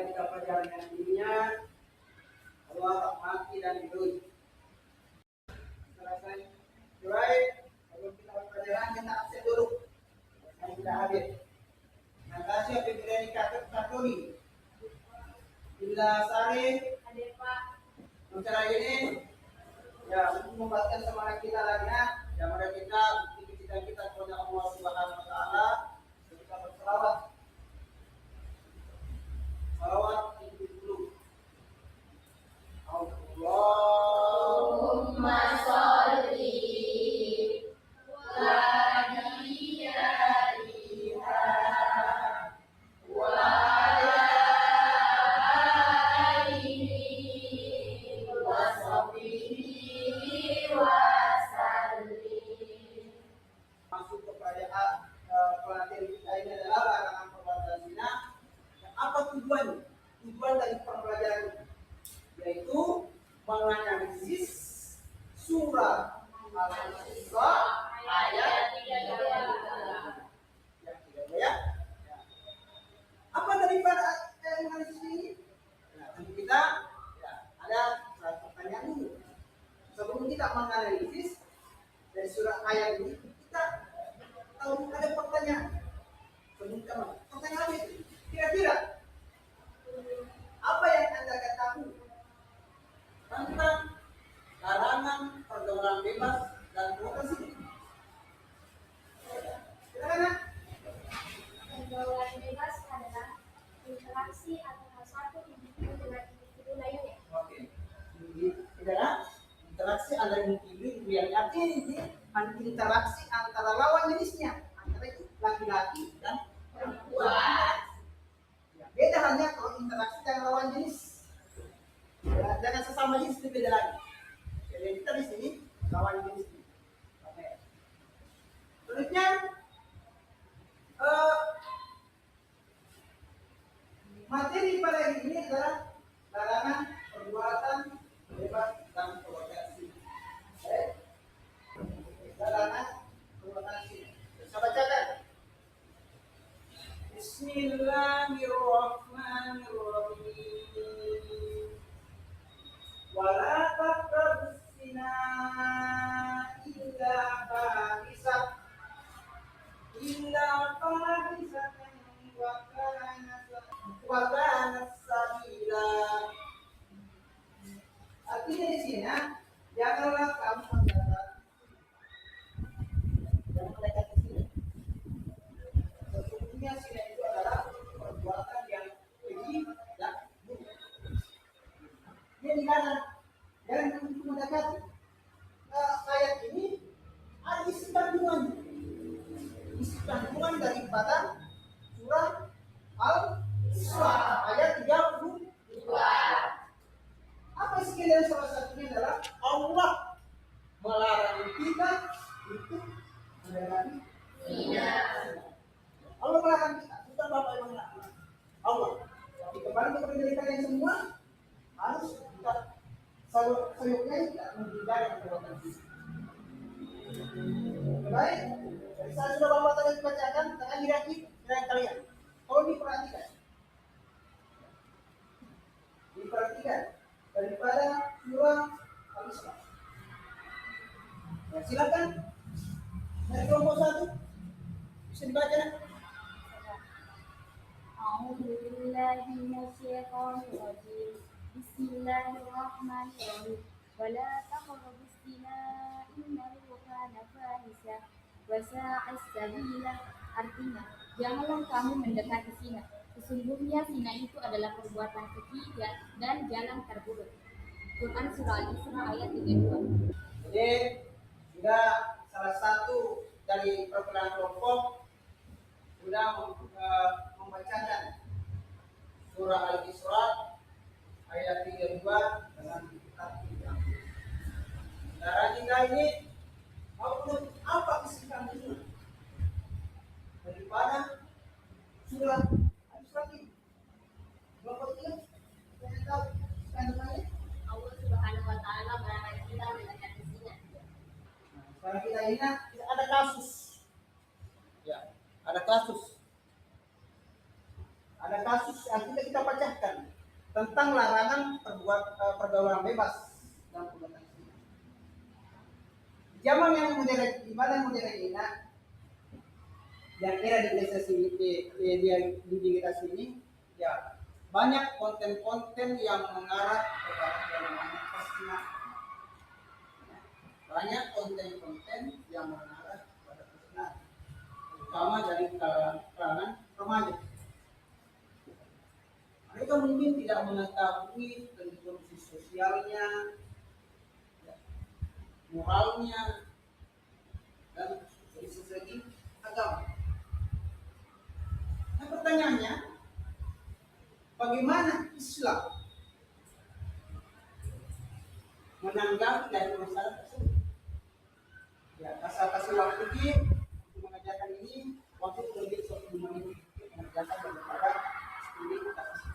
supaya kita pelajari dirinya Allah mati dan hidup. Selesai mulai sebelum kita pelajaran kita absen dulu. Saya sudah hadir. Nah, kasih pemberian kategori. Bila Sari, Ada Pak. bicara ini ya untuk membuatkan semangat kita lagi ya mari kita bukti kita kepada Allah Subhanahu wa taala kita berselawat. Salawat itu dulu. Allahumma sholli wa masuk kepada pelatihan kita ini adalah larangan perbuatan zina. Apa tujuannya? Tujuan dari pembelajaran ini yaitu menganalisis surah Al-Isra ayat 32. Ya. Apa daripada analisis ini? Nah, tentu kita ada pertanyaan dulu. Sebelum kita menganalisis dari surah ayat ini, kita tahu ada pertanyaan. Sebelum kita pertanyaan apa itu? Kira-kira apa yang Anda ketahui tentang larangan pergaulan bebas dan prokreasi? Silakan. Pergaulan bebas adalah interaksi antara satu individu dengan individu lainnya. Oke. Ini adalah interaksi antara individu yang artinya ini interaksi antara lawan jenisnya, antara itu laki-laki dan perempuan. Ya, beda halnya kalau interaksi dengan lawan jenis. Ya, dengan sesama jenis itu beda lagi. Jadi kita di sini lawan jenis ini. Oke. Selanjutnya materi pada hari ini adalah larangan perbuatan bebas dan provokasi. Larangan provokasi. Bisa bacakan. Bismillahirrahmanirrahim. Wala taqrabus zina illa fahisah wa kana sabila. Artinya di sini janganlah kamu mendekat ke sini. Sesungguhnya zina itu adalah perbuatan yang keji dan buruk. Dia dilarang dan untuk mendekati. Ayat ini ada isi kandungan daripada surah Al-Isra ayat 32. Apa isi dari salah satunya adalah Allah melarang kita untuk mendekati zina. Allah melarang kita, bukan Bapak yang melarang. Allah. Tapi kembali kepada diri kalian semua harus kita sayuknya tidak menghindari perbuatan zina. Baik, jadi saya sudah bawa tadi dibacakan dengan diraki dengan kalian. Kalau diperhatikan daripada surah Al-Isra. Ya, silakan dari kelompok 1 bisa dibaca. A'udzu billahi minasyaitonir rajim. Bismillahirrahmanirrahim. Wala taqrabus zina innahu kana fahisha wa sa'a sabila. Artinya, janganlah kamu mendekati zina. Sesungguhnya zina itu adalah perbuatan keji dan jalan terburuk. Quran surah Al-Isra ayat 32. Jadi sudah salah satu dari perkenalan kelompok sudah membacakan surah Al-Isra ayat 32 dengan tartib. Cara kita ini apa isi kandungan daripada surah Al-Isra ini? Kelompok ini saya tahu kandungannya. Allah Subhanahu wa taala melarang kita mendekati zina. Sekarang kita ingat ada kasus. Ya, ada kasus. Ada kasus yang kita bacakan tentang larangan pergaulan bebas dalam perbuatan zina. Zaman yang modern, di mana modern ini, yang era digitalisasi di kita sini, ya banyak konten-konten yang mengarah kepada yang namanya perzinahan. Banyak konten-konten yang mengarah kepada perzinahan, terutama dari kalangan remaja. Mereka mungkin tidak mengetahui tentang kondisi sosialnya, moralnya, dan dari segi agama. Nah, pertanyaannya, bagaimana Islam menanggapi dari masalah tersebut? Ya, kasih waktu untuk mengajarkan ini, waktu lebih 1 menit mengajarkan daripada 10 menit kasih.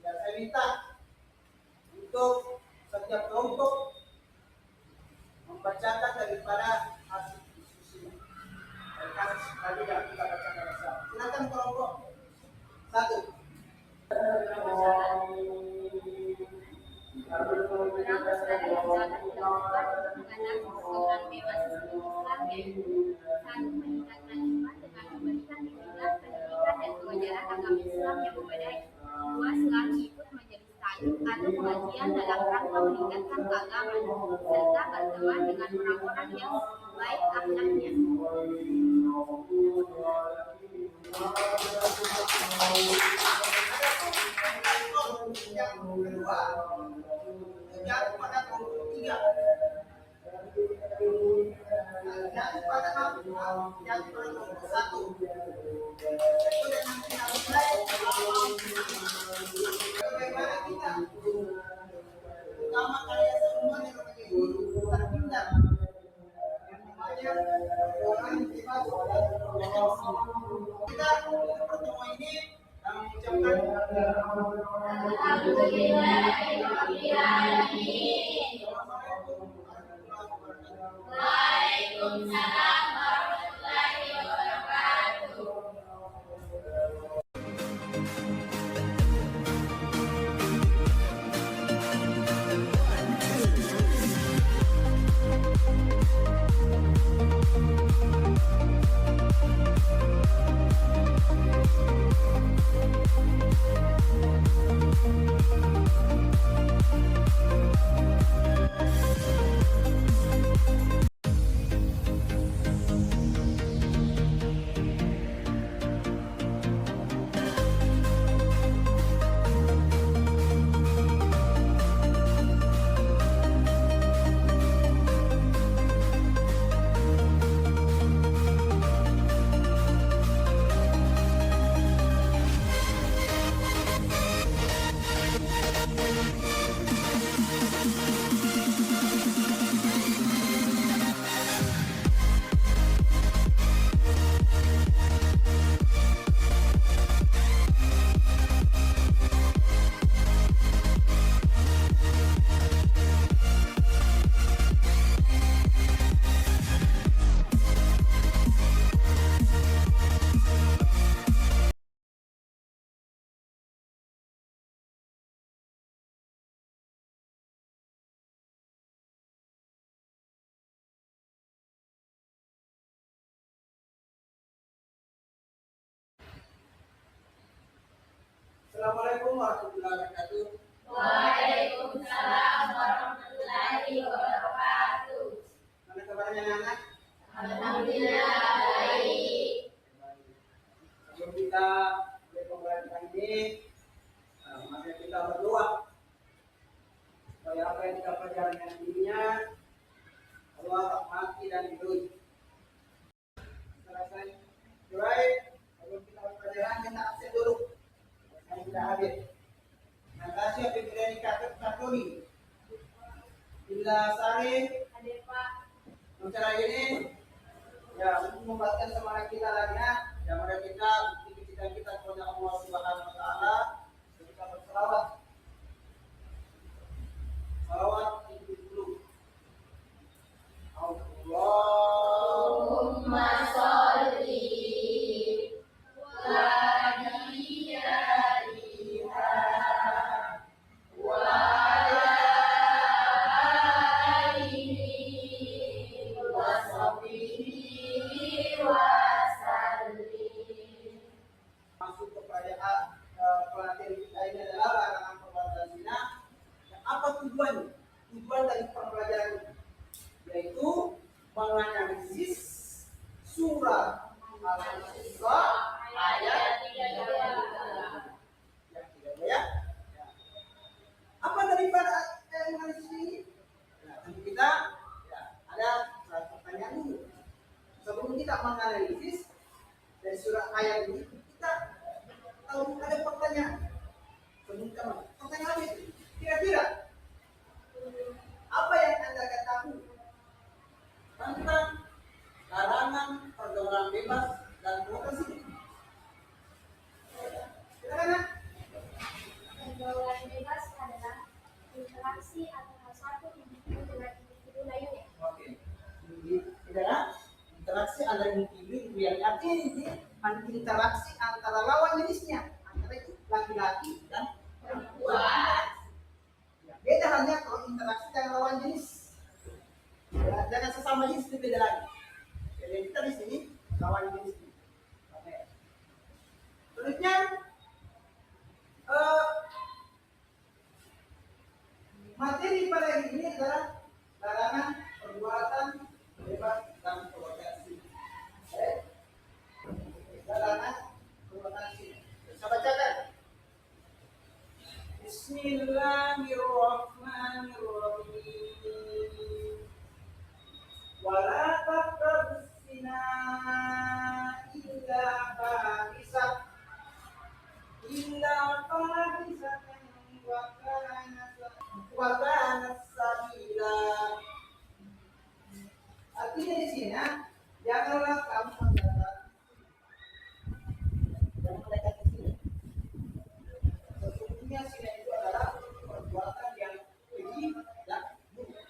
Ya, saya minta untuk setiap kelompok membacakan daripada hasil diskusi dari kasus tadi yang kita bacakan bersama. Silakan kelompok 1. Perang saudara yang sangat dilakukan mengenai pergaulan bebas Islam, yaitu 1. Meningkatkan iman dengan memberikan bimbingan, pendidikan, dan pengajaran agama Islam yang memadai. 2. Selalu ikut majelis ta'lim atau pengajian dalam rangka meningkatkan keagamaan, serta berteman dengan orang-orang yang baik akhlaknya. Yang kedua, jatuh pada kelompok 3. Jatuh pada kelompok 1. Itu dengan kita mulai bagaimana kita, terutama kalian semua yang sebagai guru, terhindar yang namanya orang bebas dan kita untuk pertemuan ini mengucapkan Waalaikumsalam warahmatullahi wabarakatuh. Assalamualaikum warahmatullahi wabarakatuh. Waalaikumsalam warahmatullahi wabarakatuh. Mana kabarnya anak? Alhamdulillah baik. Sebelum kita mulai pembelajaran ini, mari kita berdoa supaya apa yang kita pelajari nantinya Allah rahmati dan ridhoi. Selesai mulai sebelum kita pelajaran kita absen dulu. Saya sudah habis. Terima kasih apabila dikatakan Tony, Bila Sari, Ada Pak. Acara ini ya untuk membuatkan semangat kita lagi ya mari kita bukti kita kepada Allah Subhanahu Wa Taala kita berselawat salawat dulu Allahumma sholli wa masuk ke perayaan pelatihan kita ini adalah larangan perbuatan zina. Apa tujuannya? Tujuan dari pembelajaran ini yaitu menganalisis surah Al-Isra ayat 32. Ya. Apa daripada analisis ini? Nah, kita ada pertanyaan dulu. Sebelum kita menganalisis dari surah ayat ini, kita tahu ada pertanyaan. Sebelum kita pertanyaan itu, kira-kira apa yang Anda ketahui tentang larangan pergaulan bebas dan prokasi? Silakan. Pergaulan bebas adalah interaksi antara satu individu dengan individu lainnya. Oke. Ini adalah interaksi antara individu yang artinya interaksi antara lawan jenisnya, antara itu laki-laki dan perempuan. Ya, beda hanya kalau interaksi dengan lawan jenis. Ya, dengan sesama jenis itu beda lagi. Jadi kita di sini lawan jenis. Oke. Berikutnya materi pada ini adalah larangan perbuatan bebas dan provokasi. Larangan provokasi. Bisa bacakan. Bismillahirrahmanirrahim. Wala taqrabus zina illa fahisah wa kana sabila. Artinya di sini janganlah kamu mendekati zina. Sesungguhnya zina itu adalah perbuatan yang keji dan buruk.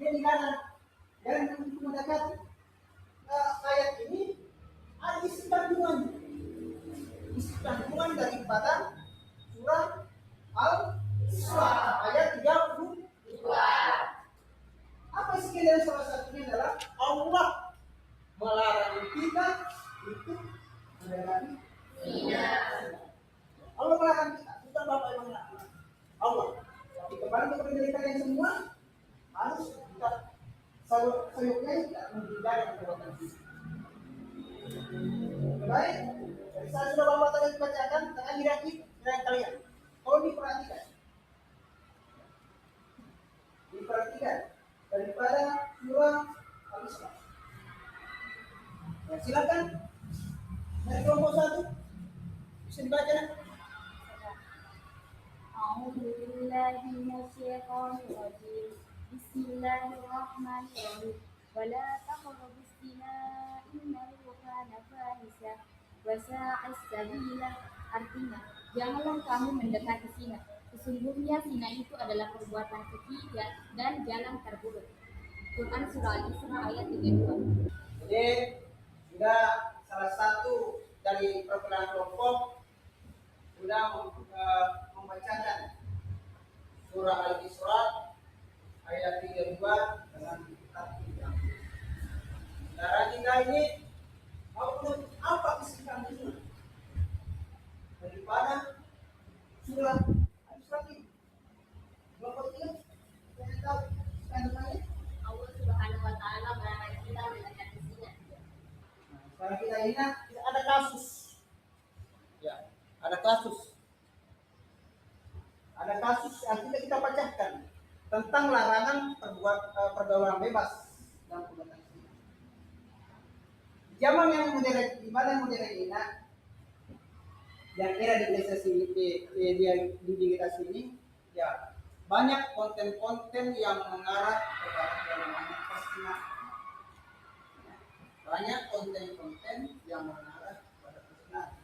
Dia dilarang dan untuk mendekati. Ayat ini ada isi kandungan daripada surah Al-Isra ayat 32. Apa isi dari salah satunya adalah Allah melarang kita untuk mendekati zina. Allah melarang kita, bukan Bapak yang melarang. Allah. Tapi kembali kepada diri kalian semua harus kita sayupnya tidak menghindari perbuatan zina. Baik, dari saya sudah Bapak tadi dibacakan tengah hierarki dengan kalian. Kalau diperhatikan daripada surah Al-Isra. Ya, silakan dari kelompok 1 bisa dibaca. A'udzu billahi minasyaitonir rajim. Bismillahirrahmanirrahim. Wala taqrabus zina innahu kana fahisha wa sa'as sabila. Artinya, janganlah kamu mendekati zina. Sesungguhnya zina itu adalah perbuatan keji dan jalan terburuk. Quran surah Al-Isra ayat 32. Jadi sudah salah satu dari perkumpulan kelompok sudah membacakan surah Al-Isra ayat 32 dengan tartib. Cara kita ini apa isi kandungan daripada surah Al-Isra ini? Kelompok ini saya tahu kandungannya. Allah Subhanahu wa taala melarang kita mendekati zina. Sekarang kita ingat ada kasus. Ya, ada kasus. Ada kasus yang kita bacakan tentang larangan pergaulan bebas dan perbuatan zina. Zaman yang modern, di mana modern ini, yang era digitalisasi ini, Ya, banyak konten-konten yang mengarah kepada yang namanya perzinahan. Banyak konten-konten yang mengarah kepada perzinahan,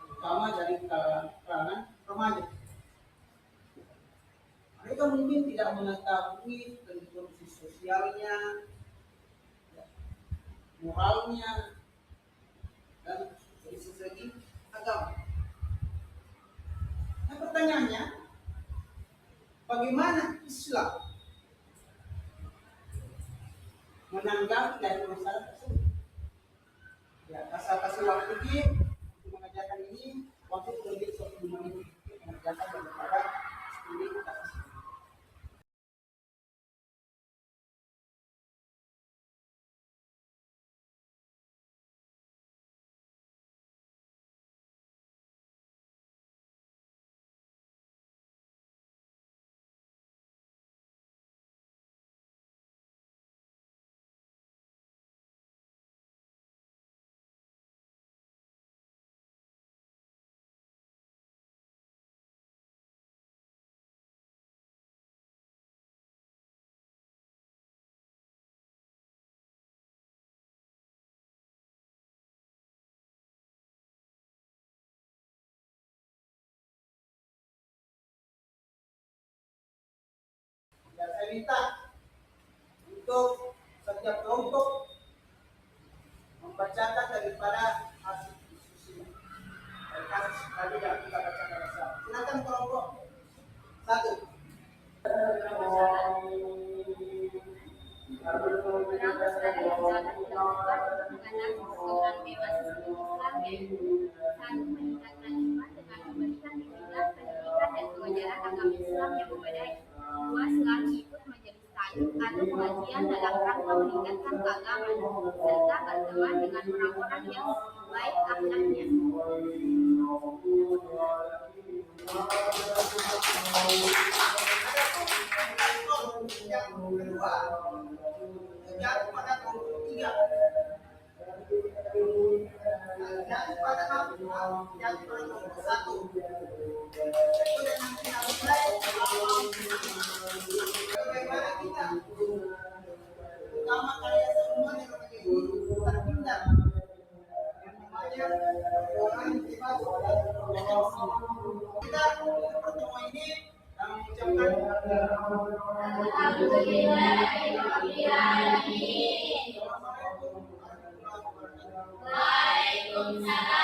terutama dari kalangan remaja. Mereka mungkin tidak mengetahui tentang kondisi sosialnya, moralnya, dan dari segi agama. Nah, pertanyaannya, bagaimana Islam menanggapi dari masalah tersebut? Ya, kasih waktu ini untuk mengajarkan ini, waktu lebih 10 menit mengajarkan daripada studi kasih. Dan saya minta untuk setiap kelompok membacakan daripada hasil diskusi dari kasus tadi yang kita bacakan bersama. Silakan kelompok satu. Perang besar yang dapat dilakukan untuk mengatasi persoalan bebas sistem Islam yaitu satu, meningkatkan iman dengan memberikan bimbingan, pendidikan dan pengajaran agama Islam yang memadai. Dua, selalu ikut majelis ta'lim atau pengajian dalam rangka meningkatkan keagamaan serta berteman dengan orang-orang yang baik akhlaknya. Yang kedua, terjadi pada kelompok tiga. Jadi pada kelompok satu. Itu dengan kita mulai bagaimana kita, terutama kalian semua yang sebagai guru terhindar yang namanya orang bebas kita pertemuan ini kami ucapkan Waalaikumsalam.